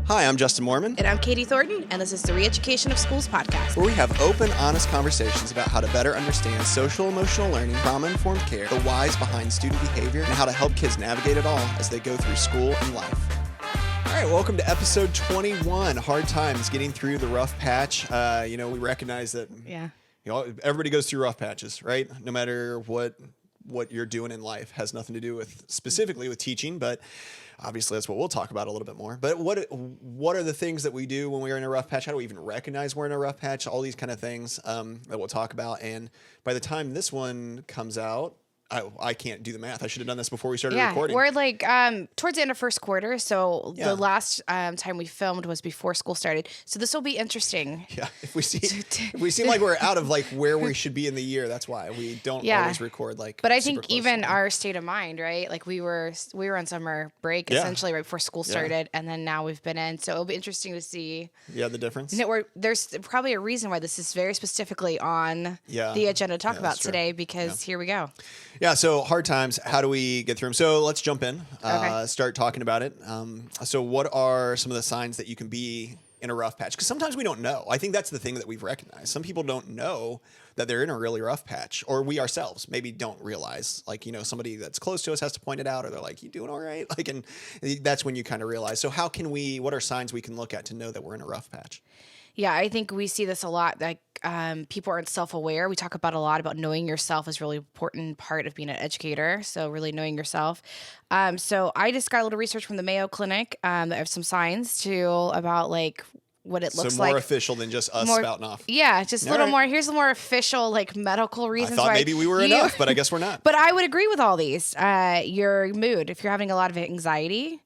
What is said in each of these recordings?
Hi, I'm Justin Moorman. And I'm Katie Thornton, and this is the Re-Education of Schools podcast, where we have open, honest conversations about how to better understand social-emotional learning, trauma-informed care, the whys behind student behavior, and how to help kids navigate it all as they go through school and life. All right, welcome to episode 21, Hard Times, Getting Through the Rough Patch. We recognize that everybody goes through rough patches, right? No matter what you're doing in life has nothing to do with specifically with teaching, but obviously that's what we'll talk about a little bit more. But what are the things that we do when we're in a rough patch? How do we even recognize we're in a rough patch? All these kind of things that we'll talk about. And by the time this one comes out, I can't do the math. I should have done this before we started recording. We're like towards the end of first quarter. So the last time we filmed was before school started. So this will be interesting. Yeah, if we seem like we're out of like where we should be in the year, that's why we don't always record like. But I think even our state of mind, right? Like we were on summer break essentially right before school started, and then now we've been in. So it'll be interesting to see. Yeah, the difference. There's probably a reason why this is very specifically on the agenda to talk about today, because here we go. Yeah, so hard times, how do we get through them? So let's jump in, start talking about it. So what are some of the signs that you can be in a rough patch? Because sometimes we don't know. I think that's the thing that we've recognized. Some people don't know that they're in a really rough patch, or we ourselves maybe don't realize, like, somebody that's close to us has to point it out, or they're like, you doing all right? Like, and that's when you kind of realize. So what are signs we can look at to know that we're in a rough patch? Yeah, I think we see this a lot. Like people aren't self-aware. We talk about a lot about knowing yourself is a really important part of being an educator. So really knowing yourself. So I just got a little research from the Mayo Clinic that have some signs too about like what it looks like. So more official than just us spouting off. Yeah, just a little more. Here's the more official like medical reasons. I thought maybe we were enough, but I guess we're not. But I would agree with all these. Your mood, if you're having a lot of anxiety.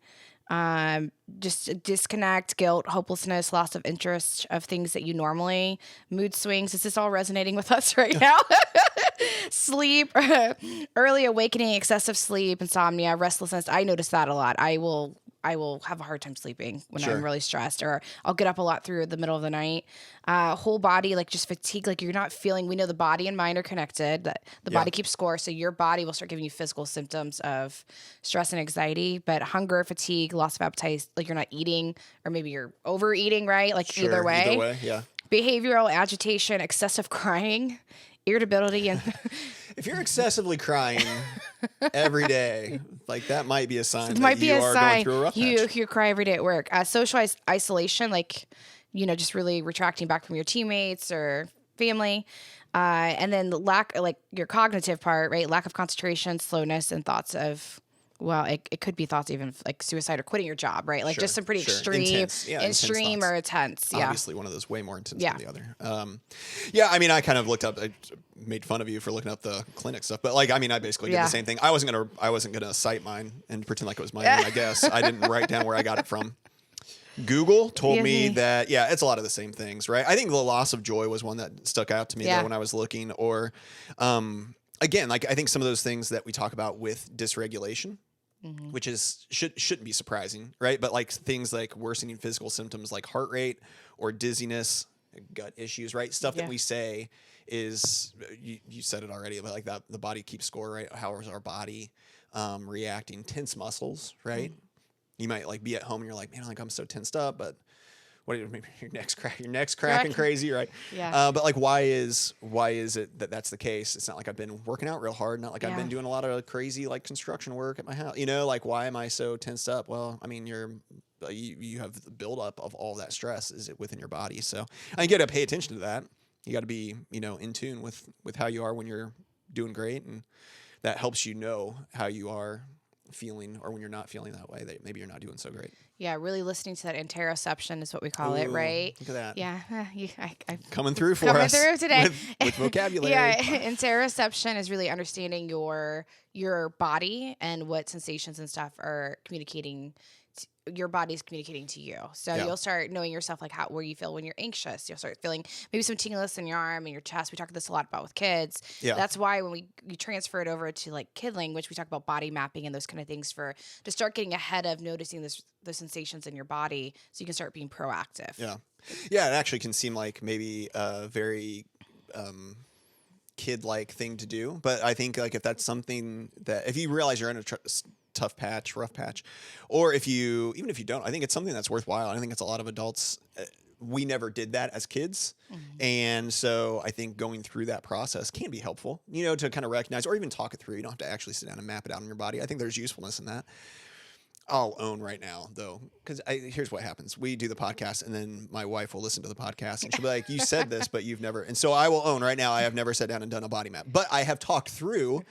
Just disconnect, guilt, hopelessness, loss of interest of things that you normally, mood swings. Is this all resonating with us right now? Sleep, early awakening, excessive sleep, insomnia, restlessness. I notice that a lot. I will have a hard time sleeping when I'm really stressed, or I'll get up a lot through the middle of the night. Whole body, like just fatigue, like you're not feeling, we know the body and mind are connected, that the body keeps score. So your body will start giving you physical symptoms of stress and anxiety, but hunger, fatigue, loss of appetite, like you're not eating, or maybe you're overeating, right? Like either way, yeah. Behavioral agitation, excessive crying, irritability, and if you're excessively crying every day, like that might be a sign that you are going through a rough patch. You cry every day at work. Social isolation, like, just really retracting back from your teammates or family. And then the lack, like your cognitive part, right? Lack of concentration, slowness, and thoughts of, it could be thoughts even like suicide or quitting your job, right? Like just some pretty extreme or intense. Yeah. Obviously one of those way more intense than the other. I mean, I kind of looked up, I made fun of you for looking up the clinic stuff, but like, I mean, I basically did the same thing. I wasn't going to cite mine and pretend like it was my own, I guess. I didn't write down where I got it from. Google told me that, it's a lot of the same things, right? I think the loss of joy was one that stuck out to me though, when I was looking, or, again, like I think some of those things that we talk about with dysregulation, which shouldn't be surprising, right? But like things like worsening physical symptoms like heart rate or dizziness, gut issues, right? Stuff that we say is, you said it already, but like that the body keeps score, right? How is our body reacting? Tense muscles, right? You might like be at home and you're like, man, like I'm so tensed up, but maybe your neck's cracking crazy, right? Yeah. But like, why is it that that's the case? It's not like I've been working out real hard. Not like I've been doing a lot of crazy like construction work at my house. Like why am I so tensed up? Well, I mean, you have the buildup of all that stress is it within your body. So you got to pay attention to that. You got to be in tune with how you are when you're doing great, and that helps you know how you are feeling, or when you're not feeling that way, that maybe you're not doing so great. Yeah, really listening to that interoception is what we call it, right? Look at that. Yeah, I'm coming through for us today with vocabulary. Interoception is really understanding your body and what sensations and stuff are communicating. Your body's communicating to you. So you'll start knowing yourself, like where you feel when you're anxious. You'll start feeling maybe some tingliness in your arm and your chest. We talk this a lot about with kids. Yeah. That's why when we transfer it over to like kid language, we talk about body mapping and those kind of things to start getting ahead of noticing the sensations in your body so you can start being proactive. Yeah. Yeah, it actually can seem like maybe a very kid-like thing to do. But I think like if that's something that, if you realize you're in a tough patch, rough patch, or even if you don't, I think it's something that's worthwhile. I think it's a lot of adults. We never did that as kids. And so I think going through that process can be helpful, to kind of recognize or even talk it through. You don't have to actually sit down and map it out on your body. I think there's usefulness in that. I'll own right now, though, because here's what happens. We do the podcast, and then my wife will listen to the podcast, and she'll be like, you said this, but you've never. And so I will own right now, I have never sat down and done a body map. But I have talked through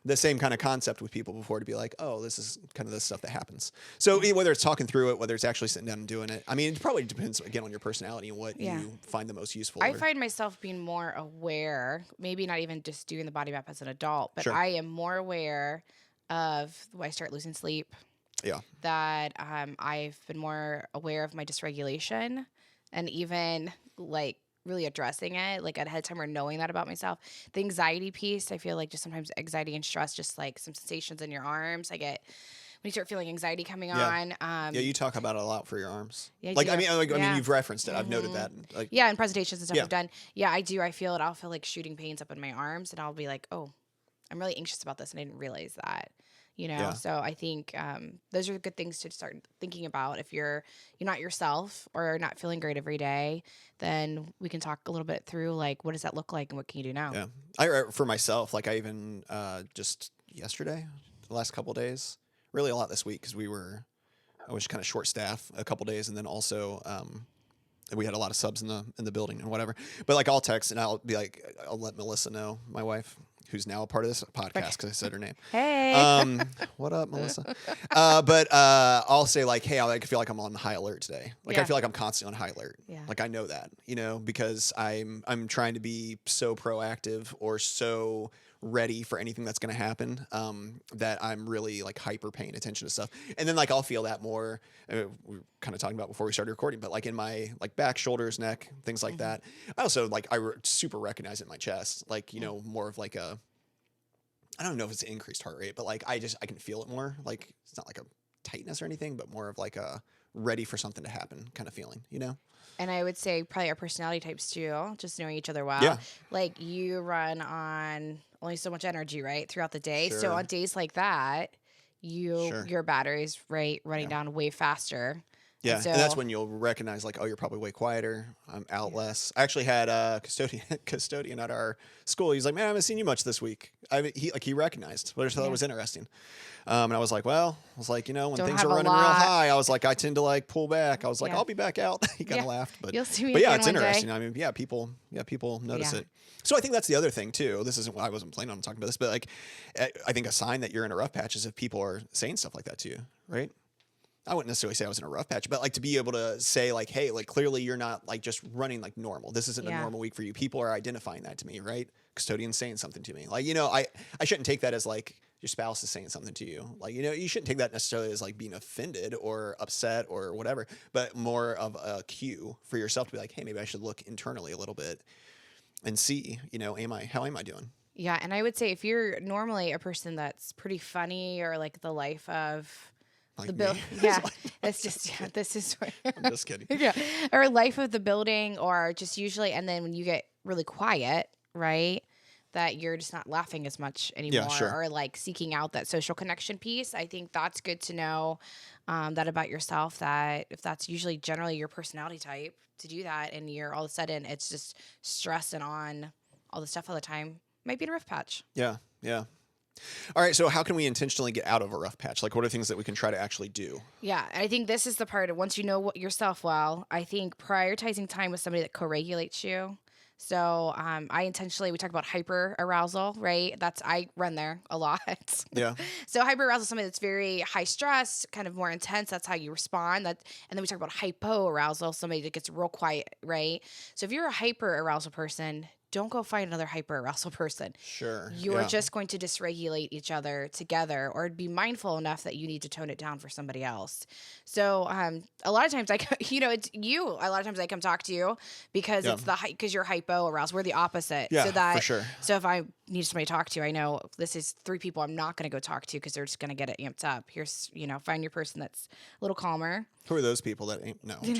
the same kind of concept with people before to be like, oh, this is kind of the stuff that happens. So whether it's talking through it, whether it's actually sitting down and doing it, I mean, it probably depends, again, on your personality and what you find the most useful. I find myself being more aware, maybe not even just doing the body map as an adult, but I am more aware of when I start losing sleep. Yeah. That I've been more aware of my dysregulation and even like really addressing it like ahead of time or knowing that about myself. The anxiety piece, I feel like just sometimes anxiety and stress, just like some sensations in your arms. I get when you start feeling anxiety coming on. You talk about it a lot for your arms. Yeah, I mean, you've referenced it. I've noted that. In presentations and stuff I've done. Yeah, I do. I feel it. I'll feel like shooting pains up in my arms and I'll be like, oh, I'm really anxious about this and I didn't realize that. So I think those are good things to start thinking about. If you're not yourself or not feeling great every day, then we can talk a little bit through like what does that look like and what can you do now? Yeah, for myself, like I even just yesterday, the last couple of days, really a lot this week because I was kind of short staff a couple of days, and then also we had a lot of subs in the building and whatever. But like I'll text and I'll be like, I'll let Melissa know, my wife, who's now a part of this podcast because I said her name. Hey. What up, Melissa? But I'll say like, hey, I feel like I'm on high alert today. Like I feel like I'm constantly on high alert. Yeah. Like I know that, because I'm trying to be so proactive or so ready for anything that's going to happen that I'm really like hyper paying attention to stuff. And then like I'll feel that more. We were kind of talking about before we started recording, but like in my like back, shoulders, neck, things like that. I also like super recognize it in my chest, like more of like a, I don't know if it's an increased heart rate, but like I can feel it more. Like it's not like a tightness or anything, but more of like a ready for something to happen kind of feeling, And I would say probably our personality types too, just knowing each other well. Yeah. Like you run on only so much energy, right, throughout the day. Sure. So on days like that, your battery's running down way faster. Yeah, and that's when you'll recognize like, oh, you're probably way quieter. I'm out less. I actually had a custodian at our school. He's like, man, I haven't seen you much this week. He recognized, which I thought was interesting. And I was like, when things are running real high, I was like, I tend to like pull back. I was like, I'll be back out. He kind of laughed, but you'll see me again it's one interesting. Day. I mean, people notice it. So I think that's the other thing too. This isn't what I wasn't planning on talking about this, but like, I think a sign that you're in a rough patch is if people are saying stuff like that to you, right? I wouldn't necessarily say I was in a rough patch, but like to be able to say like, hey, like clearly you're not like just running like normal. This isn't a normal week for you. People are identifying that to me, right? Custodian's saying something to me. Like, I shouldn't take that as like your spouse is saying something to you. Like, you shouldn't take that necessarily as like being offended or upset or whatever, but more of a cue for yourself to be like, hey, maybe I should look internally a little bit and see, how am I doing? Yeah. And I would say if you're normally a person that's pretty funny or like the life of like the building, it's just this is I'm just kidding. Or life of the building, or just usually, and then when you get really quiet, right, that you're just not laughing as much anymore, or like seeking out that social connection piece. I think that's good to know that about yourself. That if that's usually generally your personality type to do that, and you're all of a sudden it's just stressing on all the stuff all the time, might be in a rough patch. Yeah. All right, so how can we intentionally get out of a rough patch? Like, what are things that we can try to actually do? Yeah, I think this is the part of once you know yourself well, I think prioritizing time with somebody that co-regulates you. So we talk about hyper arousal, right? I run there a lot. Yeah. So hyper arousal is somebody that's very high stress, kind of more intense. That's how you respond. And then we talk about hypo arousal, somebody that gets real quiet, right? So if you're a hyper arousal person, don't go find another hyper arousal person. Sure. You're just going to dysregulate each other together, or be mindful enough that you need to tone it down for somebody else. So a lot of times it's you. A lot of times I come talk to you because it's because you're hypo aroused. We're the opposite. Yeah, for sure. So if I need somebody to talk to, I know this is 3 people I'm not going to go talk to because they're just going to get it amped up. Here's, find your person that's a little calmer. Who are those people that ain't? No, I'm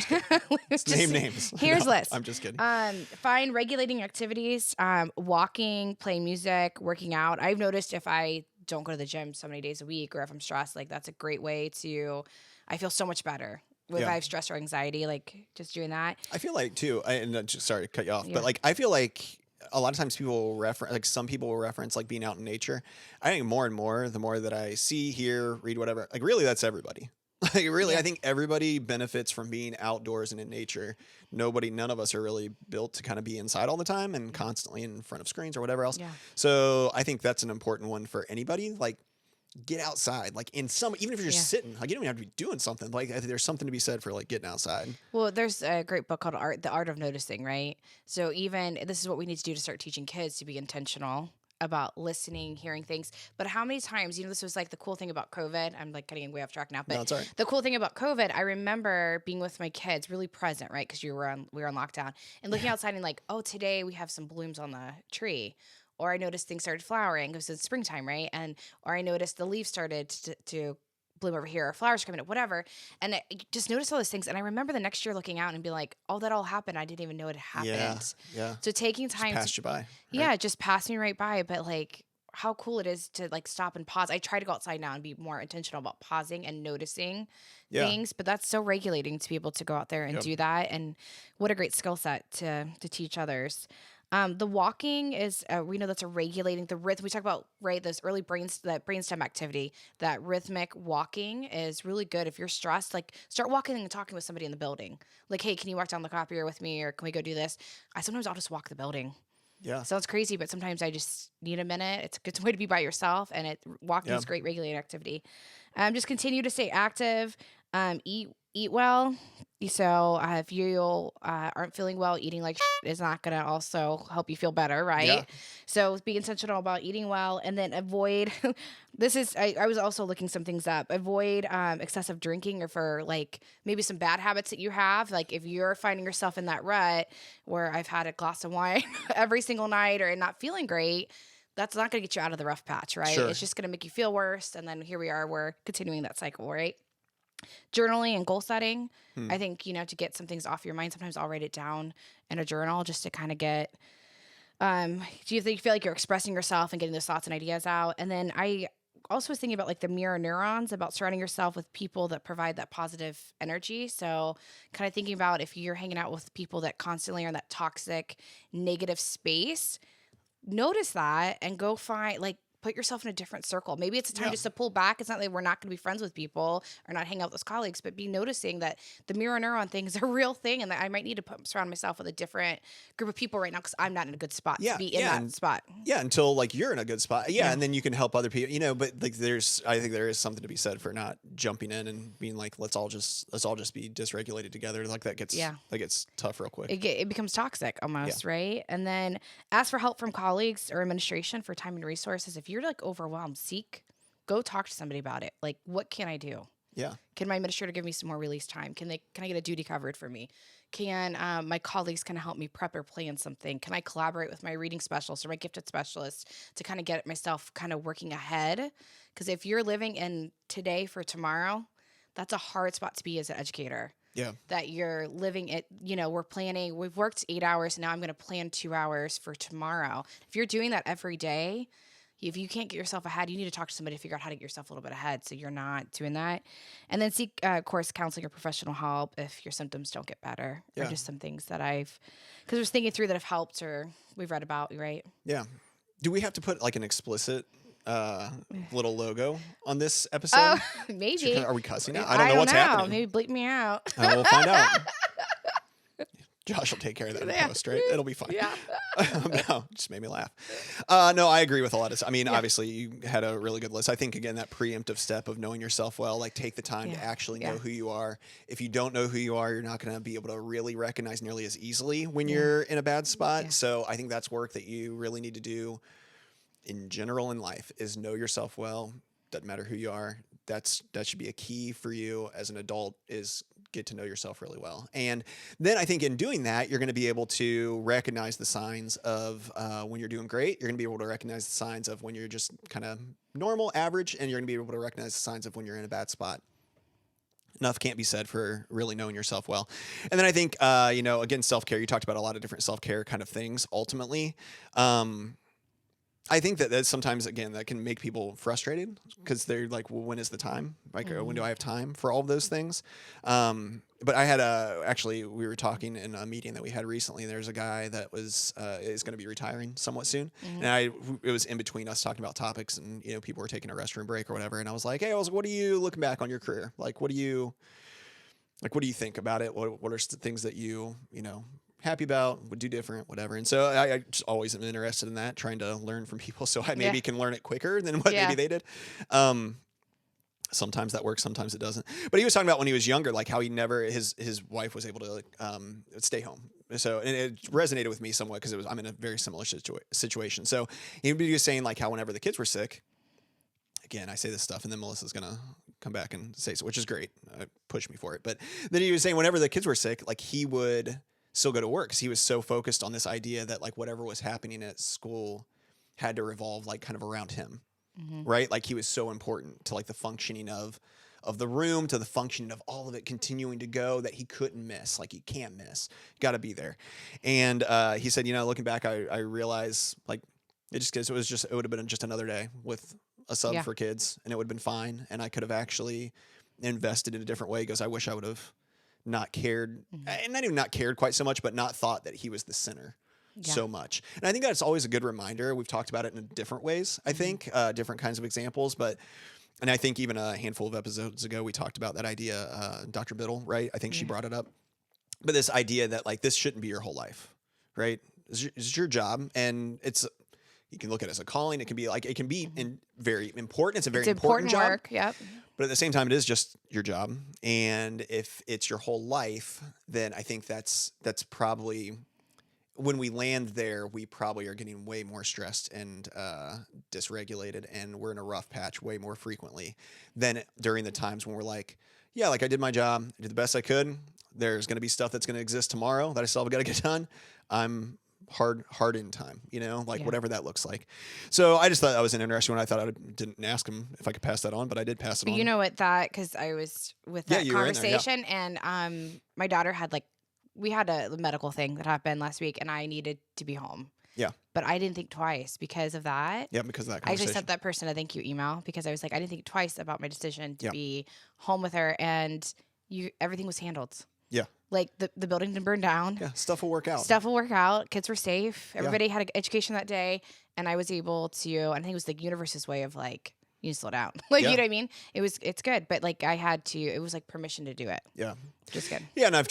just kidding. Name names. Here's list. I'm just kidding. Find regulating activities, walking, playing music, working out. I've noticed if I don't go to the gym so many days a week, or if I'm stressed, like that's a great way to, I feel so much better. If I have stress or anxiety, like just doing that. I feel like too, sorry to cut you off, but like, I feel like a lot of times people will reference, like some people will reference like being out in nature. I think more and more, the more that I see, hear, read, whatever, like really that's everybody. Like really, I think everybody benefits from being outdoors and in nature. None of us are really built to kind of be inside all the time and constantly in front of screens or whatever else. Yeah. So I think that's an important one for anybody. Like, get outside, like even if you're just sitting, like you don't even have to be doing something. Like I think there's something to be said for like getting outside. Well, there's a great book called The Art of Noticing, right? So even this is what we need to do to start teaching kids to be intentional about listening, hearing things. But how many times, this was like the cool thing about COVID. I'm like getting way off track now, but No, it's all right. The cool thing about COVID, I remember being with my kids, really present, right? Because we were on lockdown, and looking outside and like, oh, today we have some blooms on the tree. Or I noticed things started flowering because it's springtime, right? Or I noticed the leaves started to bloom over here, or flowers coming up, whatever. And I just noticed all those things. And I remember the next year looking out and being like, oh, that all happened. I didn't even know it happened. Yeah. So taking time. Just passed you by. Right? Yeah, it just passed me right by. But like how cool it is to like stop and pause. I try to go outside now and be more intentional about pausing and noticing things. But that's so regulating to be able to go out there and do that. And what a great skill set to teach others. The walking is, we know that's a regulating the rhythm. We talk about, right, those early brainstem activity, that rhythmic walking is really good. If you're stressed, like start walking and talking with somebody in the building. Like, hey, can you walk down the copier with me? Or can we go do this? Sometimes I'll just walk the building. Yeah. Sounds crazy, but sometimes I just need a minute. It's a good way to be by yourself, and walking is great regulating activity. Just continue to stay active, eat well. So if you aren't feeling well, eating like is not going to also help you feel better, right? Yeah. So be intentional about eating well, and then avoid. I was also looking some things up. Avoid excessive drinking, or for like maybe some bad habits that you have. Like if you're finding yourself in that rut where I've had a glass of wine every single night or not feeling great, that's not going to get you out of the rough patch, right? Sure. It's just going to make you feel worse. And then here we are, we're continuing that cycle, right? Journaling and goal setting. I think, to get some things off your mind, sometimes I'll write it down in a journal just to kind of get, do you feel like you're expressing yourself and getting those thoughts and ideas out? And then I also was thinking about like the mirror neurons, about surrounding yourself with people that provide that positive energy. So kind of thinking about if you're hanging out with people that constantly are in that toxic, negative space, notice that and go find, like, put yourself in a different circle. Maybe it's a time just to pull back. It's not that we're not going to be friends with people or not hang out with those colleagues, but be noticing that the mirror neuron thing is a real thing, and that I might need to surround myself with a different group of people right now because I'm not in a good spot to be in that spot. Yeah, until like you're in a good spot. Yeah, and then you can help other people. But like I think there is something to be said for not jumping in and being like, let's all just be dysregulated together. Like that gets tough real quick. It becomes toxic almost, right? And then ask for help from colleagues or administration for time and resources. If you're like overwhelmed, go talk to somebody about it. Like, what can I do? Yeah. Can my administrator give me some more release time? Can I get a duty covered for me? Can my colleagues kind of help me prep or plan something? Can I collaborate with my reading specialist or my gifted specialist to kind of get myself kind of working ahead? Because if you're living in today for tomorrow, that's a hard spot to be as an educator. Yeah. That you're living it, we've worked 8 hours. Now I'm going to plan 2 hours for tomorrow. If you're doing that every day, if you can't get yourself ahead, you need to talk to somebody to figure out how to get yourself a little bit ahead so you're not doing that. And then seek, of course, counseling or professional help if your symptoms don't get better. Or just some things that because I was thinking through that have helped or we've read about, right? Yeah. Do we have to put like an explicit little logo on this episode? Maybe. Are we cussing now? I don't know what's happening. Maybe bleep me out. We'll find out. Josh will take care of that in post, right? It'll be fine. Yeah. No, just made me laugh. No, I agree with a lot of stuff. I mean, obviously you had a really good list. I think, again, that preemptive step of knowing yourself well, like take the time to actually know who you are. If you don't know who you are, you're not going to be able to really recognize nearly as easily when you're in a bad spot. So I think that's work that you really need to do in general in life, is know yourself well. Doesn't matter who you are. That should be a key for you as an adult, is get to know yourself really well. And then I think in doing that, you're going to be able to recognize the signs of when you're doing great. You're going to be able to recognize the signs of when you're just kind of normal, average, and you're going to be able to recognize the signs of when you're in a bad spot. Enough can't be said for really knowing yourself well. And then I think, again, self-care. You talked about a lot of different self-care kind of things ultimately. I think that that's sometimes, again, that can make people frustrated because they're like, well, when is the time? Like, when do I have time for all of those things? But I had actually, we were talking in a meeting that we had recently. There's a guy that is going to be retiring somewhat soon. And it was in between us talking about topics, and, people were taking a restroom break or whatever. And I was like, hey, what are you looking back on your career? Like, what do you think about it? What are things that happy about, would do different, whatever. And so I just always am interested in that, trying to learn from people so I maybe can learn it quicker than what maybe they did. Sometimes that works, sometimes it doesn't. But he was talking about when he was younger, like how he never, his wife was able to stay home. So, and it resonated with me somewhat because I'm in a very similar situation. So he was saying like how whenever the kids were sick, again, I say this stuff and then Melissa's going to come back and say so, which is great. Push me for it. But then he was saying whenever the kids were sick, like he would still go to work because he was so focused on this idea that like whatever was happening at school had to revolve like kind of around him, right? Like he was so important to like the functioning of the room, to the functioning of all of it continuing to go, that he couldn't miss. Like you can't miss, got to be there. And he said, looking back, I realize like it would have been just another day with a sub for kids, and it would have been fine, and I could have actually invested in a different way. Because I wish I would have not cared, and not even not cared quite so much, but not thought that he was the center so much. And I think that's always a good reminder. We've talked about it in different ways, I think, different kinds of examples, and I think even a handful of episodes ago, we talked about that idea, Dr. Biddle, right? I think she brought it up. But this idea that like, this shouldn't be your whole life, right? It's your job, and you can look at it as a calling. It can be like, it can be very important. It's a very important job. Work, yep. But at the same time, it is just your job. And if it's your whole life, then I think that's probably, when we land there, we probably are getting way more stressed and dysregulated, and we're in a rough patch way more frequently than during the times when we're like, yeah, like I did my job, I did the best I could. There's going to be stuff that's going to exist tomorrow that I still got to get done. I'm hard in time, whatever that looks like. So I just thought that was an interesting one. I thought I didn't ask him if I could pass that on, but I did pass it on. You know what, because I was with that conversation, and my daughter we had a medical thing that happened last week, and I needed to be home. Yeah. But I didn't think twice because of that. Yeah, because of that I conversation. just sent that person a thank you email because I was like, I didn't think twice about my decision to be home with her, and everything was handled. Yeah. Like the building didn't burn down. Yeah, stuff will work out. Kids were safe. Everybody had an education that day, and I was able to. And I think it was the universe's way of like, you slow down. You know what I mean? It's good, but like I had to. It was like permission to do it. Yeah. Just good. Yeah, and I've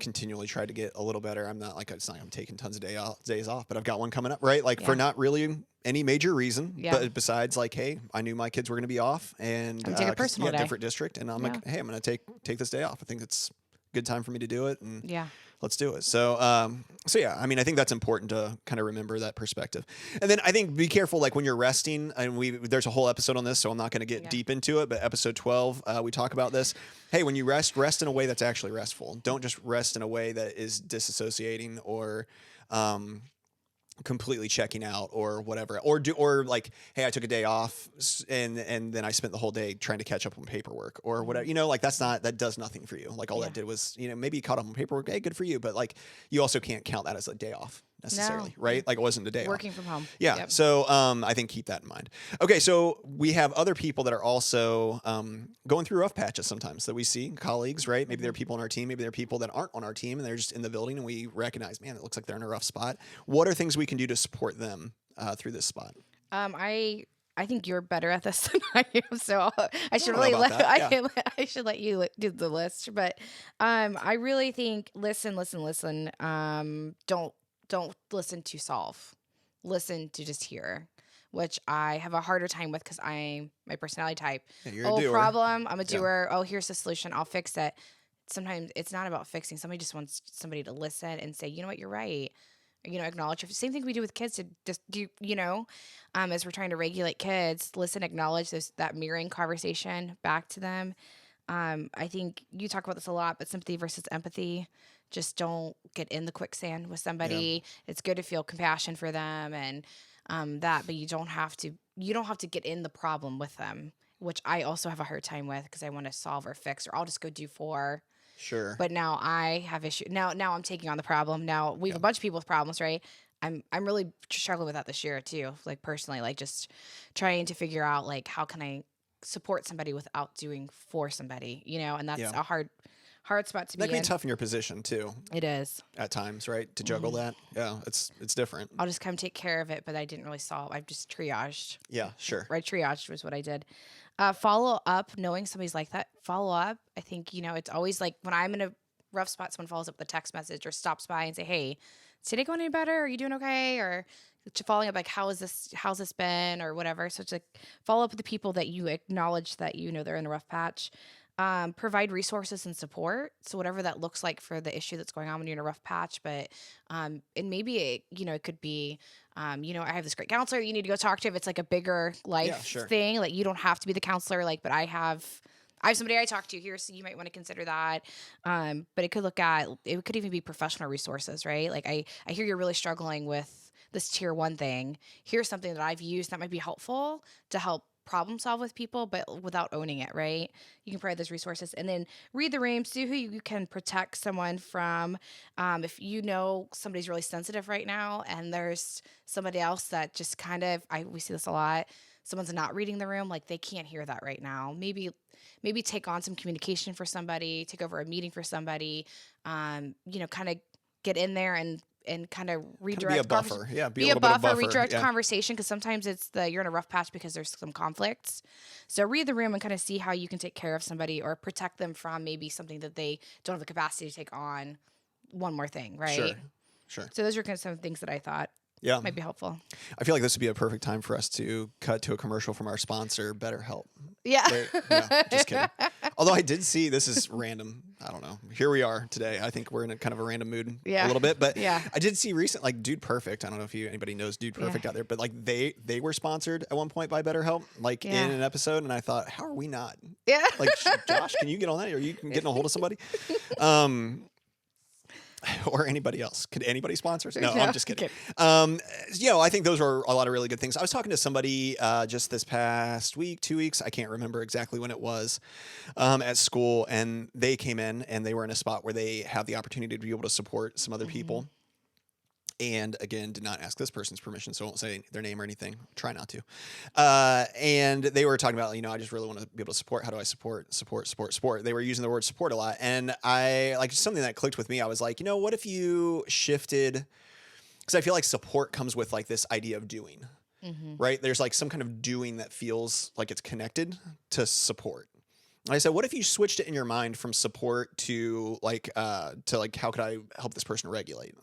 continually tried to get a little better. I'm not like, it's not like I'm taking tons of days off, but I've got one coming up, right? Like for not really any major reason, but besides like, hey, I knew my kids were going to be off, and I'm taking a personal day. Different district, and I'm like, hey, I'm going to take this day off. I think it's good time for me to do it, and let's do it. So yeah, I think that's important to kind of remember that perspective. And then I think be careful, like when you're resting, and there's a whole episode on this, so I'm not going to get deep into it, but episode 12, we talk about this. Hey, when you rest in a way that's actually restful. Don't just rest in a way that is disassociating or completely checking out or whatever, or like, hey, I took a day off and then I spent the whole day trying to catch up on paperwork or whatever, like that does nothing for you. Like all that did was, maybe you caught up on paperwork. Hey, good for you. But like, you also can't count that as a day off necessarily, right? Like it wasn't a day working from home. Yeah. Yep. So I think keep that in mind. Okay. So we have other people that are also going through rough patches sometimes that we see, colleagues, right? Maybe they're people on our team, maybe they're people that aren't on our team and they're just in the building and we recognize, man, it looks like they're in a rough spot. What are things we can do to support them through this spot? I think you're better at this than I am, so I should I should let you do the list. But I really think listen. Don't listen to solve. Listen to just hear, which I have a harder time with because I'm my personality type. Yeah, you're a doer. Problem. I'm a doer. Oh, here's the solution. I'll fix it. Sometimes it's not about fixing. Somebody just wants somebody to listen and say, you know what, you're right. Acknowledge. Same thing we do with kids to just do, as we're trying to regulate kids, listen, acknowledge that mirroring conversation back to them. I think you talk about this a lot, but sympathy versus empathy. Just don't get in the quicksand with somebody. Yeah. It's good to feel compassion for them and but you don't have to get in the problem with them, which I also have a hard time with because I want to solve or fix, or I'll just go do for. Sure. But now I have issues. Now I'm taking on the problem. Now we have a bunch of people with problems, right? I'm really struggling with that this year too. Like personally, like just trying to figure out like how can I support somebody without doing for somebody, and that's a hard spot to be That can in. be tough in your position too. It is at times, right? To juggle that. Yeah, it's different. I'll just come take care of it, but I didn't really solve. I've just triaged. Yeah, sure. Right, triaged was what I did. Follow up, knowing somebody's like that. Follow up. I think it's always like when I'm in a rough spot, someone follows up with a text message or stops by and say, "Hey, is today going any better? Are you doing okay?" Or following up like, how's this been, or whatever. So it's like follow up with the people that you acknowledge that they're in a rough patch. Provide resources and support. So whatever that looks like for the issue that's going on when you're in a rough patch, but and maybe it could be I have this great counselor you need to go talk to if it's like a bigger life thing. Like you don't have to be the counselor, like, but I have somebody I talk to here, so you might want to consider that. But it could even be professional resources, right? Like I hear you're really struggling with this tier 1 thing. Here's something that I've used that might be helpful to help problem solve with people, but without owning it, right? You can provide those resources and then read the room, see who you can protect someone from. If somebody's really sensitive right now and there's somebody else that just we see this a lot. Someone's not reading the room, like they can't hear that right now. Maybe take on some communication for somebody, take over a meeting for somebody, kind of get in there and kind of redirect. Be a buffer. Yeah, be a buffer, redirect conversation, because sometimes you're in a rough patch because there's some conflicts. So read the room and kind of see how you can take care of somebody or protect them from maybe something that they don't have the capacity to take on. One more thing, right? Sure. So those are kind of some things that I thought might be helpful. I feel like this would be a perfect time for us to cut to a commercial from our sponsor, BetterHelp. Yeah. Just kidding. Although I did see, this is random. I don't know. Here we are today. I think we're in a kind of a random mood a little bit. But I did see recent, like Dude Perfect. I don't know if anybody knows Dude Perfect out there, but like they were sponsored at one point by BetterHelp, like in an episode. And I thought, how are we not? Yeah. Like, Josh, can you get on that? Or you can get a hold of somebody? Or anybody else. Could anybody sponsor us? No, I'm just kidding. I think those were a lot of really good things. I was talking to somebody just this past week, 2 weeks. I can't remember exactly when it was at school. And they came in and they were in a spot where they have the opportunity to be able to support some other people. And again, did not ask this person's permission, so I won't say their name or anything. Try not to. And they were talking about, I just really want to be able to support. How do I support? They were using the word support a lot. And I like something that clicked with me. I was like, what if you shifted? Because I feel like support comes with like this idea of doing, right? There's like some kind of doing that feels like it's connected to support. I said, what if you switched it in your mind from support to how could I help this person regulate?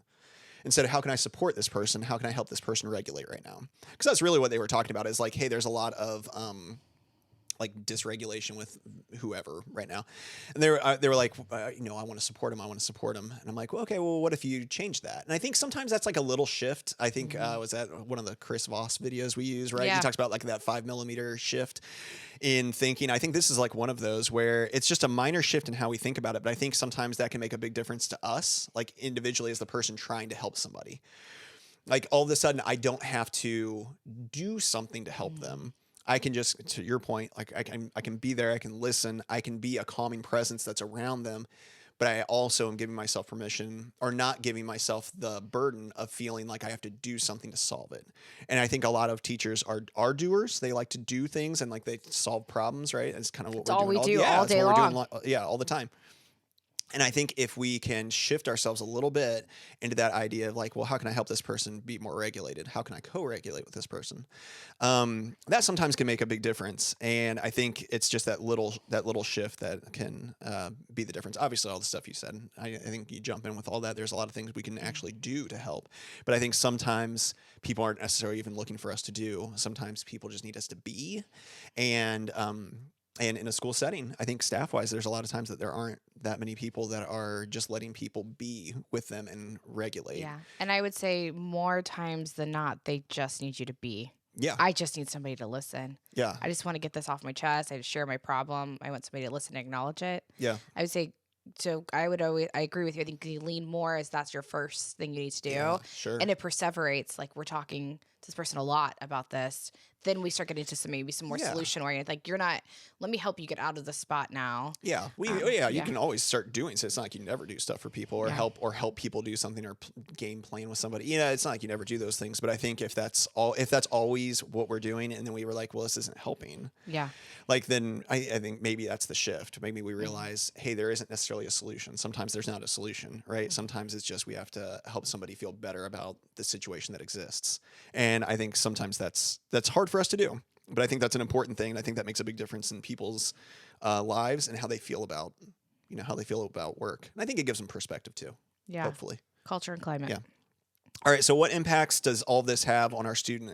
Instead of how can I support this person? How can I help this person regulate right now? Because that's really what they were talking about is like, hey, there's a lot of like dysregulation with whoever right now. And they were like, I want to support him. I want to support him. And I'm like, well, okay, well, what if you change that? And I think sometimes that's like a little shift. I think, was that one of the Chris Voss videos we use, right? Yeah. He talks about like that 5 millimeter shift in thinking. I think this is like one of those where it's just a minor shift in how we think about it. But I think sometimes that can make a big difference to us, like individually as the person trying to help somebody. Like all of a sudden, I don't have to do something to help them. I can just, to your point, like I can be there, I can listen, I can be a calming presence that's around them, but I also am giving myself permission or not giving myself the burden of feeling like I have to do something to solve it. And I think a lot of teachers are doers. They like to do things and like they solve problems, right? It's kind of what we're doing all day long. All the time. And I think if we can shift ourselves a little bit into that idea of like, well, how can I help this person be more regulated? How can I co-regulate with this person? That sometimes can make a big difference. And I think it's just that little shift that can be the difference. Obviously, all the stuff you said, I think you jump in with all that. There's a lot of things we can actually do to help. But I think sometimes people aren't necessarily even looking for us to do. Sometimes people just need us to be. And in a school setting, I think staff-wise, there's a lot of times that there aren't that many people that are just letting people be with them and regulate. Yeah. And I would say more times than not, they just need you to be. Yeah. I just need somebody to listen. Yeah. I just want to get this off my chest. I just share my problem. I want somebody to listen and acknowledge it. Yeah. I would say, so I agree with you. I think you lean more as that's your first thing you need to do. Yeah, sure. And it perseverates. Like we're talking to this person a lot about this, then we start getting into some more solution oriented. Like, let me help you get out of the spot now. Yeah. You can always start doing so. It's not like you never do stuff for people or help people do something or game plan with somebody. It's not like you never do those things. But I think if that's always what we're doing, and then we were like, well, this isn't helping. Yeah. Like, then I think maybe that's the shift. Maybe we realize, hey, there isn't necessarily a solution. Sometimes there's not a solution, right? Sometimes it's just we have to help somebody feel better about the situation that exists. And I think sometimes that's hard for us to do. But I think that's an important thing. And I think that makes a big difference in people's lives and how they feel about work. And I think it gives them perspective too. Yeah. Hopefully. Culture and climate. Yeah. All right. So what impacts does all this have on our students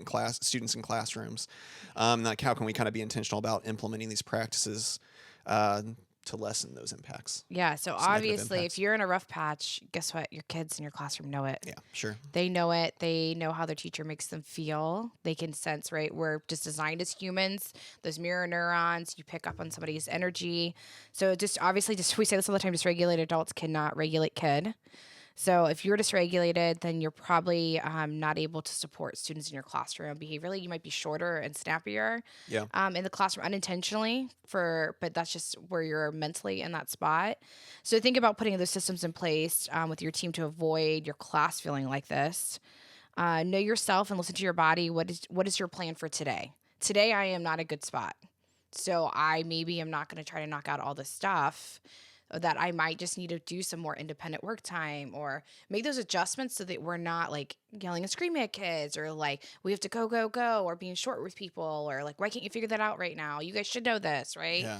in classrooms? Like, how can we kind of be intentional about implementing these practices to lessen those impacts? Yeah. So obviously, if you're in a rough patch, guess what? Your kids in your classroom know it. Yeah, sure. They know it. They know how their teacher makes them feel. They can sense, right? We're just designed as humans. Those mirror neurons, you pick up on somebody's energy. So just obviously, we say this all the time, dysregulated adults cannot regulate kid. So if you're dysregulated, then you're probably not able to support students in your classroom behaviorally. You might be shorter and snappier in the classroom unintentionally, but that's just where you're mentally in that spot. So think about putting those systems in place with your team to avoid your class feeling like this. Know yourself and listen to your body. What is your plan for today? Today, I am not a good spot. So I maybe am not going to try to knock out all this stuff, that I might just need to do some more independent work time or make those adjustments so that we're not like yelling and screaming at kids or like we have to go, go, go or being short with people or like, why can't you figure that out right now? You guys should know this, right? Yeah.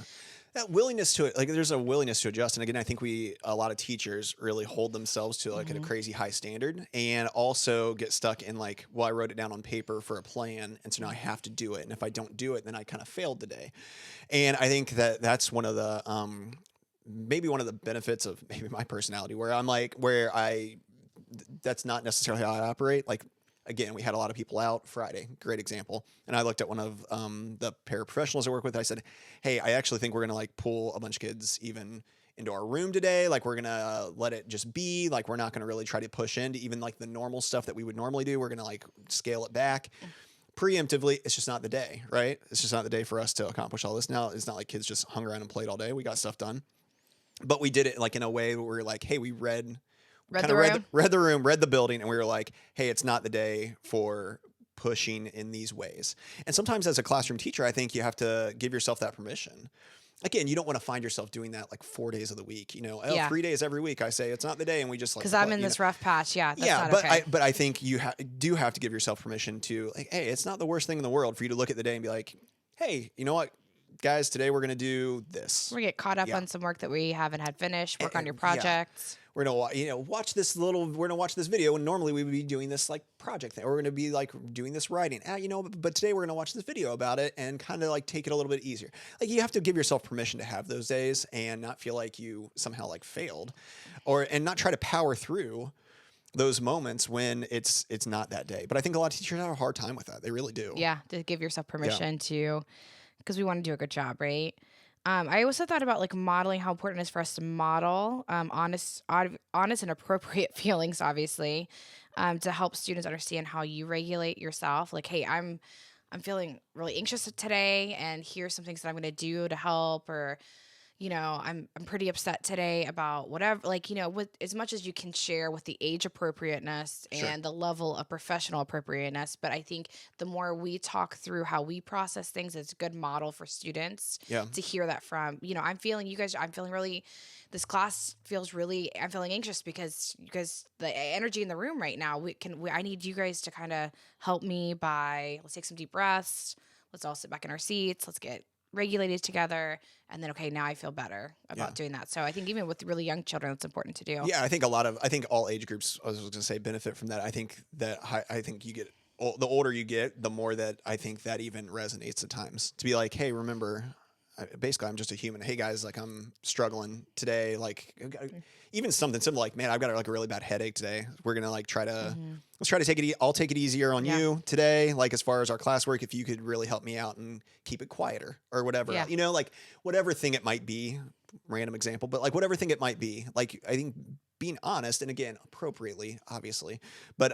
That willingness to it, like there's a willingness to adjust. And again, I think a lot of teachers really hold themselves to like a crazy high standard and also get stuck in like, well, I wrote it down on paper for a plan. And so now I have to do it. And if I don't do it, then I kind of failed today. And I think that's one of the, maybe one of the benefits of maybe my personality where I'm like, that's not necessarily how I operate. Like, again, we had a lot of people out Friday, great example. And I looked at one of the paraprofessionals I work with. I said, hey, I actually think we're going to like pull a bunch of kids even into our room today. Like we're going to let it just be, like, we're not going to really try to push into even like the normal stuff that we would normally do. We're going to like scale it back. Preemptively, it's just not the day, right? It's just not the day for us to accomplish all this. Now, it's not like kids just hung around and played all day. We got stuff done. But we did it like in a way where we were like, hey, we read the room, read the building, and we were like, hey, it's not the day for pushing in these ways. And sometimes as a classroom teacher, I think you have to give yourself that permission. Again, you don't want to find yourself doing that like 4 days of the week, 3 days every week. I say it's not the day, and we just like because I'm in this rough patch. That's not but okay. I think you do have to give yourself permission to like, hey, it's not the worst thing in the world for you to look at the day and be like, hey, you know what? Guys, today we're going to do this. We're going to get caught up on some work that we haven't had finished, work on your projects. We're going to watch this video, and normally we would be doing this like project thing. Or we're going to be like doing this writing. But today we're going to watch this video about it and kind of like take it a little bit easier. Like you have to give yourself permission to have those days and not feel like you somehow like failed and not try to power through those moments when it's not that day. But I think a lot of teachers have a hard time with that. They really do. Yeah, to give yourself permission to, because we want to do a good job, right? I also thought about like modeling, how important it is for us to model honest and appropriate feelings, obviously, to help students understand how you regulate yourself. Like, hey, I'm feeling really anxious today, and here's some things that I'm going to do to help, or I'm pretty upset today about whatever, with as much as you can share with the age appropriateness and the level of professional appropriateness. But I think the more we talk through how we process things, it's a good model for students to hear that from. I'm feeling this class feels really, I'm feeling anxious because the energy in the room right now, I need you guys to kind of help me by, let's take some deep breaths. Let's all sit back in our seats. Let's get regulated together, and then now I feel better about doing that. So I think even with really young children, it's important to do. Yeah, I think all age groups, I was going to say, benefit from that. I think you get, the older you get, the more that I think that even resonates at times. To be like, hey, remember, basically I'm just a human. Hey guys, like I'm struggling today. Like even something simple like, man, I've got like a really bad headache today. We're going to like let's try to take it. I'll take it easier on you today. Like as far as our classwork, if you could really help me out and keep it quieter or whatever, like whatever thing it might be, random example, but like whatever thing it might be, like I think being honest and again, appropriately, obviously, but,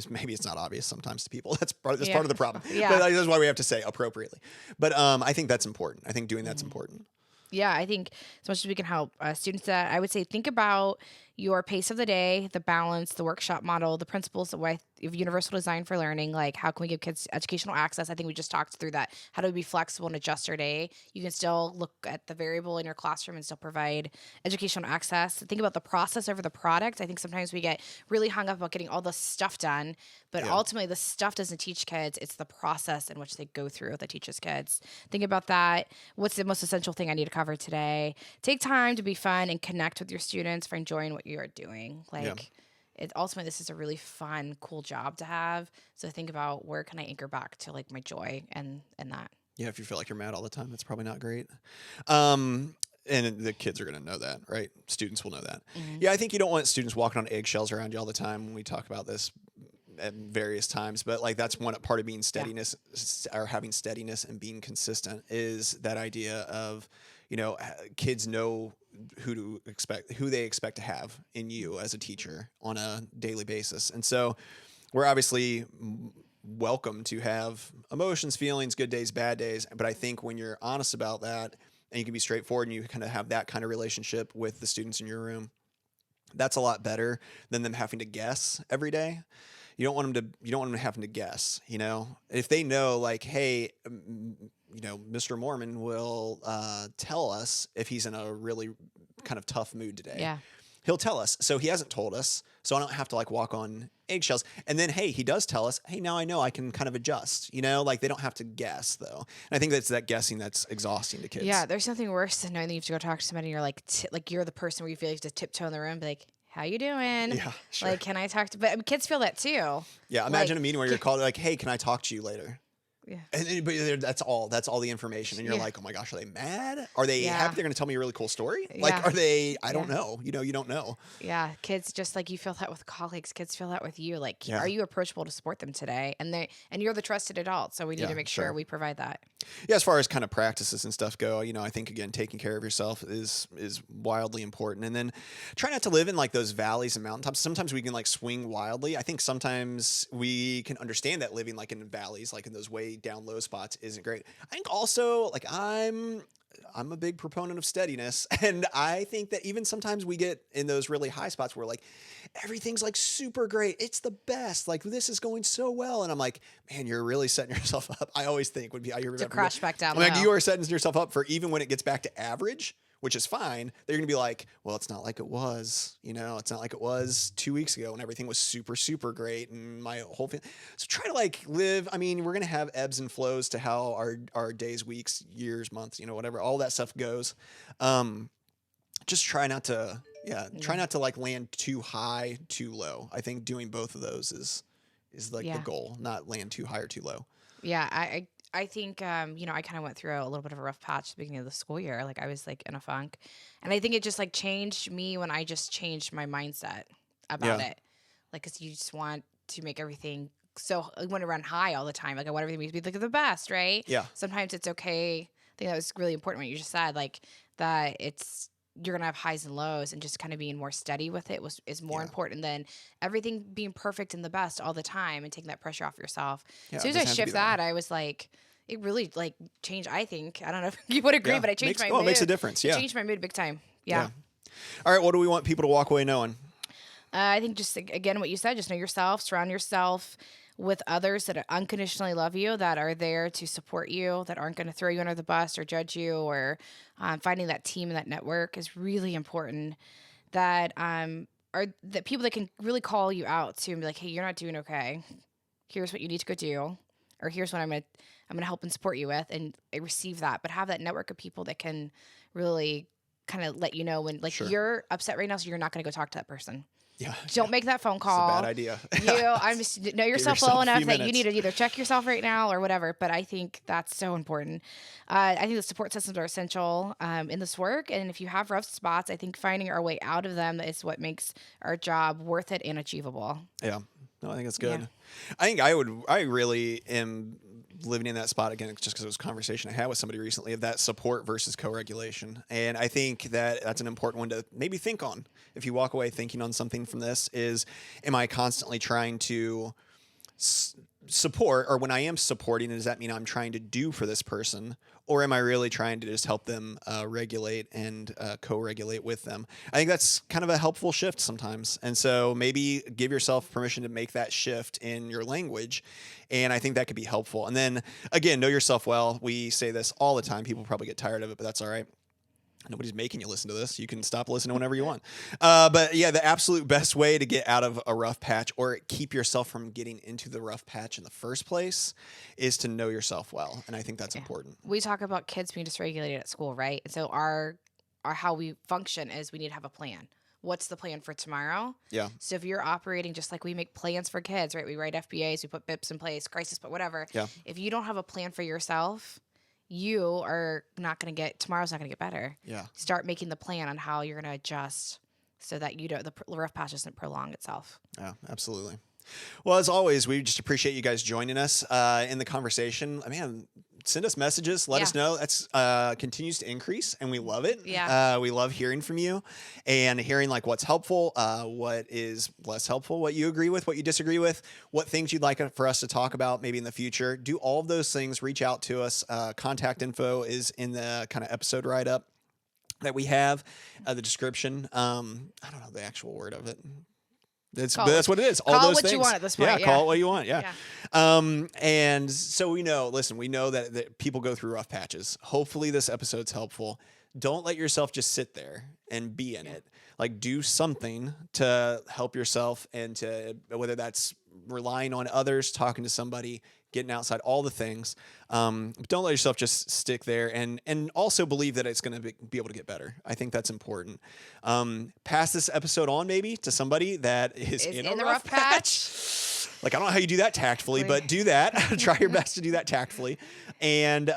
maybe it's not obvious sometimes to people. That's part of the problem. Yeah. But that's why we have to say appropriately. But I think that's important. I think doing that's important. Yeah, I think as much as we can help students that, I would say think about your pace of the day, the balance, the workshop model, the principles of universal design for learning. Like, how can we give kids educational access? I think we just talked through that. How do we be flexible and adjust our day? You can still look at the variable in your classroom and still provide educational access. Think about the process over the product. I think sometimes we get really hung up about getting all the stuff done, but ultimately the stuff doesn't teach kids. It's the process in which they go through that teaches kids. Think about that. What's the most essential thing I need to cover today? Take time to be fun and connect with your students for enjoying what you are doing. Ultimately, this is a really fun, cool job to have. So think about, where can I anchor back to like my joy and that. Yeah, if you feel like you're mad all the time, that's probably not great. And the kids are going to know that, right? Students will know that. Mm-hmm. Yeah, I think you don't want students walking on eggshells around you all the time when we talk about this at various times. But like, that's one part of being steadiness or having steadiness and being consistent, is that idea of, kids know who they expect to have in you as a teacher on a daily basis. And so we're obviously welcome to have emotions, feelings, good days, bad days. But I think when you're honest about that and you can be straightforward and you kind of have that kind of relationship with the students in your room, that's a lot better than them having to guess every day. You don't want them having to guess, if they know, like, hey, Mr. Moorman will tell us if he's in a really kind of tough mood today. Yeah. He'll tell us. So he hasn't told us, so I don't have to like walk on eggshells. And then, hey, he does tell us, hey, now I know I can kind of adjust, like they don't have to guess though. And I think that's that guessing that's exhausting to kids. Yeah. There's nothing worse than knowing that you have to go talk to somebody and you're like, you're the person where you feel like you have to tiptoe in the room and be like, how you doing? Yeah, sure. Like, can I talk to, but kids feel that too. Yeah. Imagine a meeting where you're called like, hey, can I talk to you later? Yeah. And but that's all the information. And you're like, oh my gosh, are they mad? Are they happy they're going to tell me a really cool story? Like, are they, I don't know. You don't know. Yeah. Kids, just like you feel that with colleagues, kids feel that with you. Like, are you approachable to support them today? And you're the trusted adult. So we need to make sure we provide that. Yeah. As far as kind of practices and stuff go, I think, again, taking care of yourself is wildly important. And then try not to live in like those valleys and mountaintops. Sometimes we can like swing wildly. I think sometimes we can understand that living like in valleys, like in those way down low spots, isn't great. I think also, like, I'm a big proponent of steadiness, and I think that even sometimes we get in those really high spots where like everything's like super great, it's the best, like this is going so well, and I'm like, man, you're really setting yourself up. I always think would be to crash back down. Like, you are setting yourself up for, even when it gets back to average, which is fine, they're going to be like, well, it's not like it was, it's not like it was 2 weeks ago when everything was super, super great and my whole thing. So try to like live. I mean, we're going to have ebbs and flows to how our days, weeks, years, months, whatever, all that stuff goes. Just try not to, try not to like land too high, too low. I think doing both of those is like the goal, not land too high or too low. Yeah. I think, I kind of went through a little bit of a rough patch at the beginning of the school year. Like, I was like in a funk, and I think it just like changed me when I just changed my mindset about it. Like, 'cause you just want to make everything, so I want to run high all the time. Like, I want everything to be like the best, right? Yeah. Sometimes it's okay. I think that was really important what you just said, like that you're going to have highs and lows, and just kind of being more steady with it is more important than everything being perfect and the best all the time and taking that pressure off yourself. As soon as I shift that, I was like, it really like changed. I think, I don't know if you would agree, but I changed my mood. It makes a difference. Yeah. It changed my mood big time. Yeah. All right. What do we want people to walk away knowing? I think just, again, what you said, just know yourself, surround yourself with others that unconditionally love you, that are there to support you, that aren't going to throw you under the bus or judge you, or finding that team and that network is really important. That are the people that can really call you out to and be like, hey, you're not doing okay. Here's what you need to go do, or here's what I'm gonna help and support you with, and I receive that. But have that network of people that can really kind of let you know when you're upset right now, so you're not going to go talk to that person. Yeah. Don't make that phone call. It's a bad idea. I'm just know yourself well enough that you need to either check yourself right now or whatever. But I think that's so important. I think the support systems are essential in this work. And if you have rough spots, I think finding our way out of them is what makes our job worth it and achievable. Yeah. No, I think it's good. Yeah. I think I really am living in that spot again, just because it was a conversation I had with somebody recently of that support versus co-regulation. And I think that that's an important one to maybe think on. If you walk away thinking on something from this is, am I constantly trying to support, or when I am supporting, does that mean I'm trying to do for this person, or am I really trying to just help them regulate and co-regulate with them? I think that's kind of a helpful shift sometimes. And so maybe give yourself permission to make that shift in your language. And I think that could be helpful. And then again, know yourself well. We say this all the time. People probably get tired of it, but that's all right. Nobody's making you listen to this. You can stop listening whenever you want. But yeah, the absolute best way to get out of a rough patch or keep yourself from getting into the rough patch in the first place is to know yourself well. And I think that's important. We talk about kids being dysregulated at school, right? And so our how we function is we need to have a plan. What's the plan for tomorrow? Yeah. So if you're operating just like we make plans for kids, right? We write FBAs, we put BIPs in place, crisis, but whatever. Yeah. If you don't have a plan for yourself, you are not going to get, tomorrow's not going to get better. Yeah. Start making the plan on how you're going to adjust so that you don't, the rough patch doesn't prolong itself. Yeah, absolutely. Well, as always, we just appreciate you guys joining us in the conversation. Man, send us messages. Let us know. That's continues to increase, and we love it. Yeah. We love hearing from you and hearing like what's helpful, what is less helpful, what you agree with, what you disagree with, what things you'd like for us to talk about maybe in the future. Do all of those things. Reach out to us. Contact info is in the kind of episode write-up that we have, the description. I don't know the actual word of it. That's what it is. All those things. Call it what you want at this point. Yeah, call it what you want. Yeah. And so we know that people go through rough patches. Hopefully this episode's helpful. Don't let yourself just sit there and be in it. Like do something to help yourself and to, whether that's relying on others, talking to somebody, getting outside, all the things. Don't let yourself just stick there and also believe that it's going to be able to get better. I think that's important. Pass this episode on maybe to somebody that is in a rough patch. Like, I don't know how you do that tactfully, but do that. Try your best to do that tactfully. And,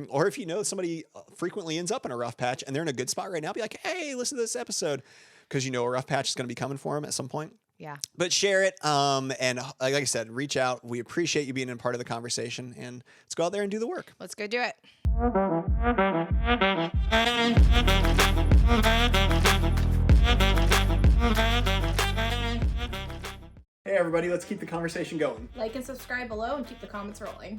or if you know somebody frequently ends up in a rough patch and they're in a good spot right now, be like, hey, listen to this episode. Because you know a rough patch is going to be coming for them at some point. Yeah. But share it. And like I said, reach out. We appreciate you being a part of the conversation. And let's go out there and do the work. Let's go do it. Hey, everybody. Let's keep the conversation going. Like and subscribe below and keep the comments rolling.